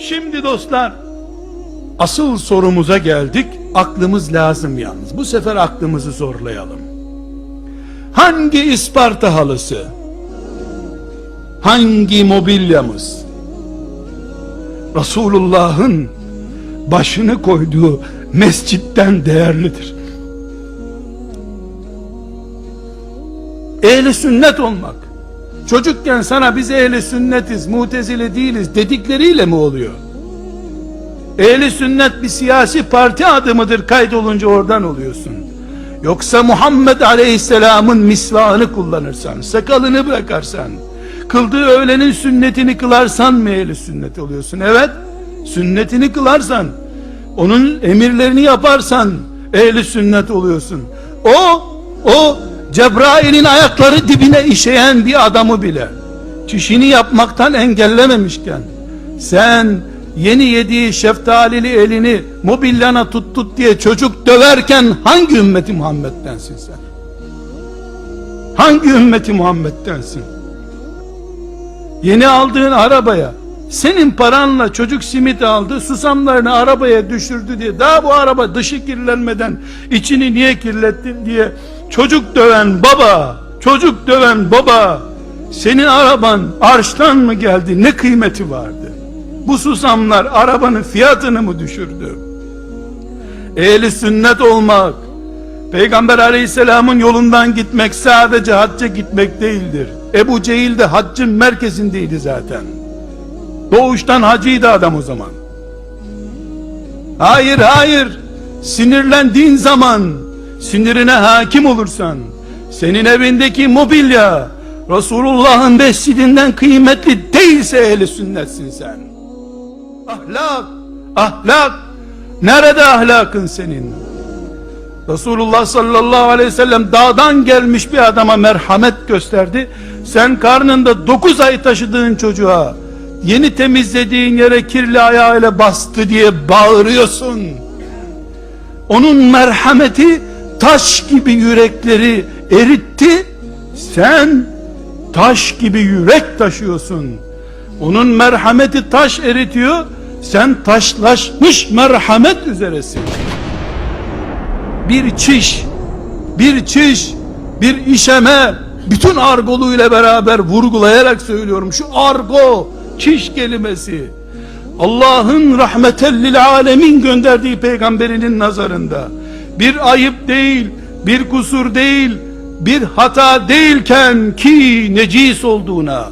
Şimdi dostlar, asıl sorumuza geldik. Aklımız lazım yalnız. Bu sefer aklımızı zorlayalım. Hangi Isparta halısı, hangi mobilyamız Resulullah'ın başını koyduğu mescitten değerlidir? Ehli sünnet olmak, çocukken sana biz ehli sünnetiz, mutezile değiliz dedikleriyle mi oluyor? Ehli sünnet bir siyasi parti adı mıdır, kaydolunca oradan oluyorsun? Yoksa Muhammed Aleyhisselam'ın misvağını kullanırsan, sakalını bırakarsan, kıldığı öğlenin sünnetini kılarsan mı ehli sünnet oluyorsun? Evet, sünnetini kılarsan, onun emirlerini yaparsan ehli sünnet oluyorsun. O Cebrail'in ayakları dibine işeyen bir adamı bile çişini yapmaktan engellememişken, sen yeni yediği şeftalili elini mobilyana tut diye çocuk döverken hangi ümmeti Muhammed'densin sen? Hangi ümmeti Muhammed'densin? Yeni aldığın arabaya senin paranla çocuk simit aldı, susamlarını arabaya düşürdü diye, daha bu araba dışı kirlenmeden içini niye kirlettin diye çocuk döven baba, senin araban arştan mı geldi, ne kıymeti vardı? Bu susamlar arabanın fiyatını mı düşürdü? Ehli sünnet olmak, Peygamber Aleyhisselam'ın yolundan gitmek sadece hacca gitmek değildir. Ebu Cehil de haccın merkezindeydi zaten. Doğuştan hacıydı adam o zaman. Hayır, sinirlendiğin zaman, sinirine hakim olursan, senin evindeki mobilya Resulullah'ın mescidinden kıymetli değilse ehli sünnetsin sen. Ahlak, nerede ahlakın senin? Resulullah sallallahu aleyhi ve sellem dağdan gelmiş bir adama merhamet gösterdi. Sen karnında 9 ay taşıdığın çocuğa yeni temizlediğin yere kirli ayağıyla bastı diye bağırıyorsun. Onun merhameti taş gibi yürekleri eritti. Sen taş gibi yürek taşıyorsun. Onun merhameti taş eritiyor. Sen taşlaşmış merhamet üzeresin. Bir işeme, bütün argoluyla beraber vurgulayarak söylüyorum. Şu argo, çiş kelimesi, Allah'ın rahmetellil alemin gönderdiği peygamberinin nazarında bir ayıp değil, bir kusur değil, bir hata değilken ki necis olduğuna,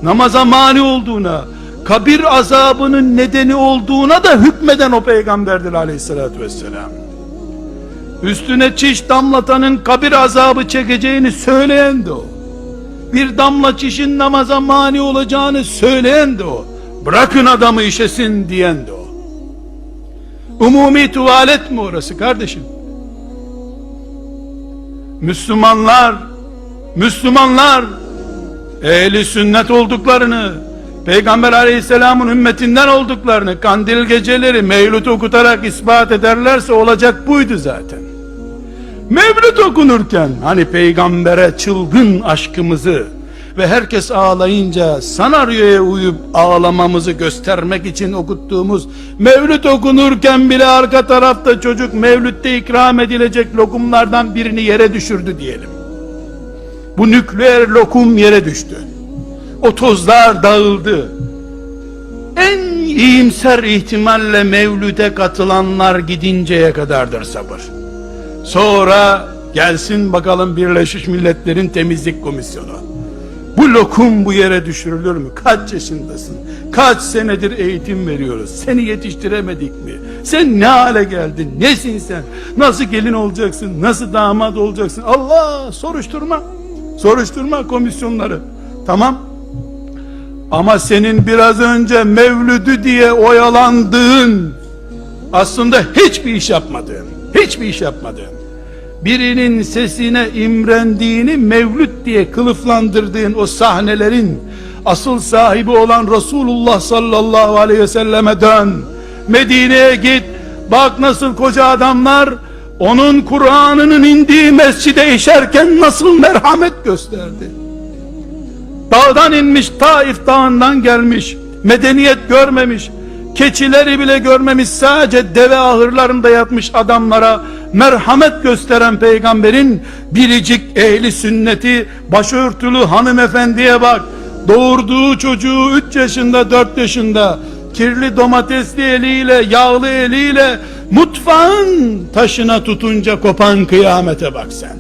namaza mani olduğuna, kabir azabının nedeni olduğuna da hükmeden o peygamberdir aleyhissalatü vesselam. Üstüne çiş damlatanın kabir azabı çekeceğini söyleyen de o. Bir damla çişin namaza mani olacağını söyleyen de o. Bırakın adamı işesin diyen de o. Umumi tuvalet mi orası kardeşim? Müslümanlar ehli sünnet olduklarını, Peygamber Aleyhisselam'ın ümmetinden olduklarını kandil geceleri mevlüt okutarak ispat ederlerse olacak buydu zaten. Mevlüt okunurken hani peygambere çılgın aşkımızı ve herkes ağlayınca senaryoya uyup ağlamamızı göstermek için okuttuğumuz mevlüt okunurken bile arka tarafta çocuk mevlütte ikram edilecek lokumlardan birini yere düşürdü diyelim. Bu nükleer lokum yere düştü. O tozlar dağıldı. En iyimser ihtimalle mevlüde katılanlar gidinceye kadardır sabır. Sonra gelsin bakalım Birleşmiş Milletler'in temizlik komisyonu. Bu lokum bu yere düşürülür mü? Kaç yaşındasın? Kaç senedir eğitim veriyoruz? Seni yetiştiremedik mi? Sen ne hale geldin? Nesin sen? Nasıl gelin olacaksın? Nasıl damat olacaksın? Allah, soruşturma komisyonları. Tamam. Ama senin biraz önce mevlüdü diye oyalandığın, aslında hiçbir iş yapmadığın, birinin sesine imrendiğini mevlüt diye kılıflandırdığın o sahnelerin asıl sahibi olan Resulullah sallallahu aleyhi ve selleme dön. Medine'ye git, bak nasıl koca adamlar onun Kur'an'ının indiği mescide işerken nasıl merhamet gösterdi. Dağdan inmiş, Taif dağından gelmiş, medeniyet görmemiş, keçileri bile görmemiş, sadece deve ahırlarında yatmış adamlara merhamet gösteren peygamberin biricik ehli sünneti başörtülü hanımefendiye bak, doğurduğu çocuğu 3 yaşında 4 yaşında kirli domatesli eliyle, yağlı eliyle mutfağın taşına tutunca kopan kıyamete bak sen.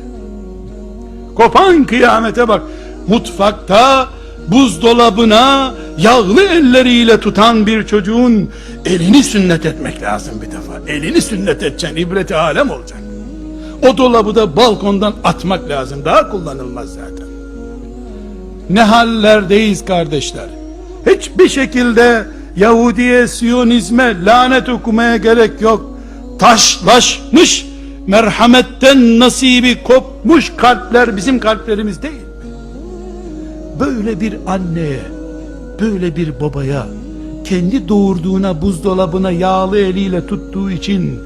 Kopan kıyamete bak. Mutfakta buzdolabına yağlı elleriyle tutan bir çocuğun elini sünnet etmek lazım bir defa. Elini sünnet edeceksin, ibreti alem olacak. O dolabı da balkondan atmak lazım. Daha kullanılmaz zaten. Ne hallerdeyiz kardeşler. Hiçbir şekilde Yahudiye, Siyonizme lanet okumaya gerek yok. Taşlaşmış, merhametten nasibi kopmuş kalpler bizim kalplerimiz değil. Böyle bir anneye, böyle bir babaya, kendi doğurduğuna buzdolabına yağlı eliyle tuttuğu için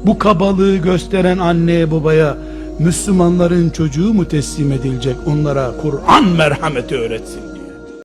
bu kabalığı gösteren anneye babaya Müslümanların çocuğu mu teslim edilecek? Onlara Kur'an merhameti öğretsin.